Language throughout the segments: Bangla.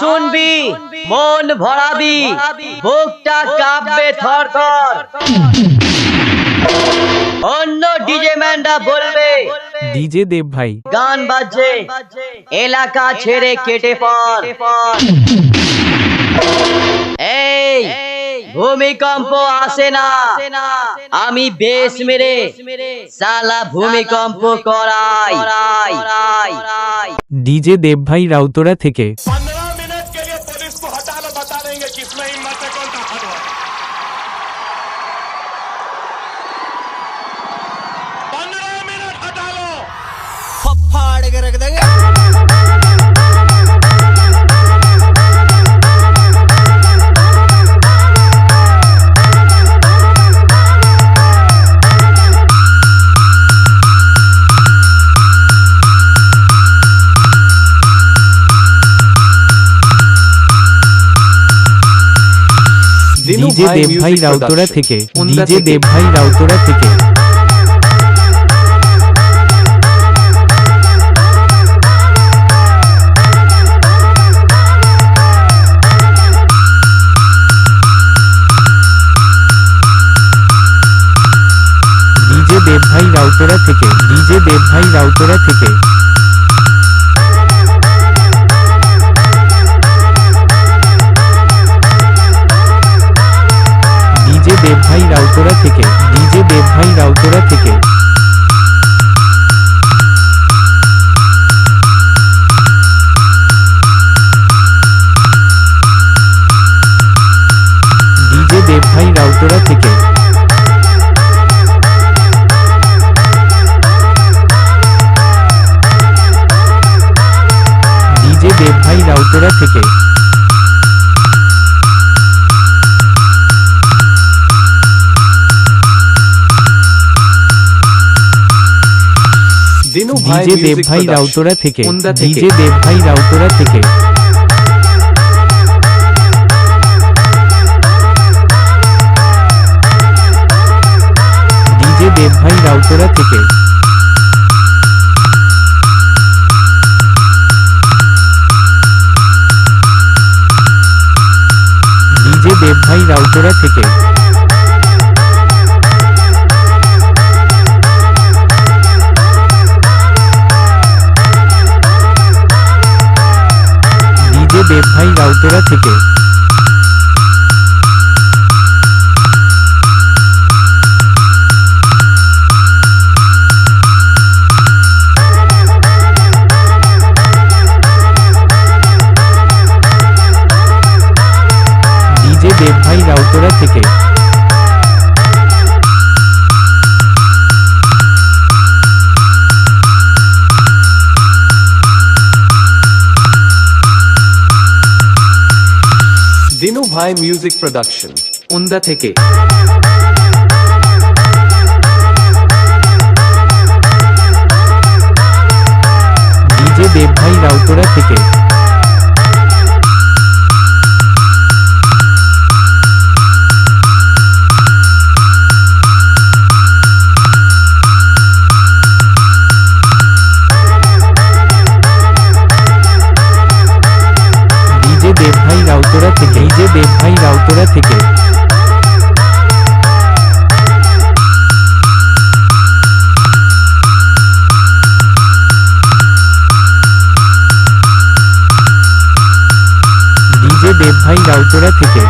শুনবি মন ভরাবি বুকটা কাঁপবে থরথর। অন্য ডিজে ম্যানরা বলবে ডিজে দেব ভাই গান বাজছে এলাকা ছেড়ে কেটে পড়। এই ভূমিকম্প আসে না, আমি বেশ মেরে সালা ভূমিকম্প করাই। ডিজে দেব ভাই রাউতরা থেকে 15 मिनट के लिए पुलिस को हटा लो, बता देंगे किसमें हिम्मत है, कौन ताकत है। 15 मिनट हटा लो, फाड़ के रख देंगे। ডিজে দেব ভাই রাউতরা থেকে ডিজে দেব ভাই রাউতরা থেকে ডিজে দেব ভাই রাউতরা থেকে ডিজে দেব ভাই রাউতরা থেকে ডিজে দেব ভাই রাউতরা থেকে ডিজে দেব ভাই রাউতরা থেকে ডিজে দেব ভাই রাউতরা থেকে ডিজে দেব ভাই রাউতরা থেকে ডিজে দেব ভাই রাউতরা থেকে ডিজে দেব ভাই রাউতরা থেকে ডিজে দেব ভাই রাউতরা থেকে ডিজে দেব ভাই রাউতরা থেকে ডিজে দেব ভাই রাউতরা থেকে ডিজে দেব ভাই রাউতরা থেকে দিনু ভাই মিউজিক প্রোডাকশন উন্দা থেকে ডিজে দেব ভাই রাউতরা থেকে ডিজে দেব ভাই রাউতরা থেকে ডিজে দেব ভাই রাউতরা থেকে ডিজে দেব ভাই রাউতরা থেকে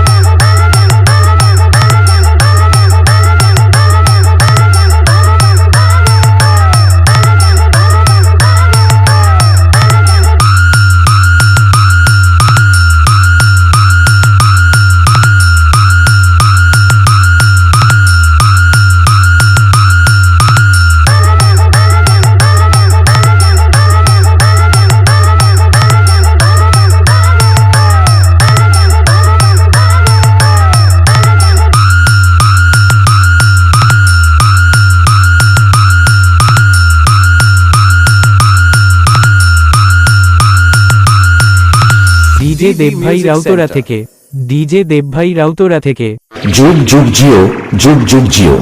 ডিজে দেব ভাই রাউতরা থেকে ডিজে দেব ভাই রাউতরা থেকে যুগ যুগ জিও যুগ যুগ জিও।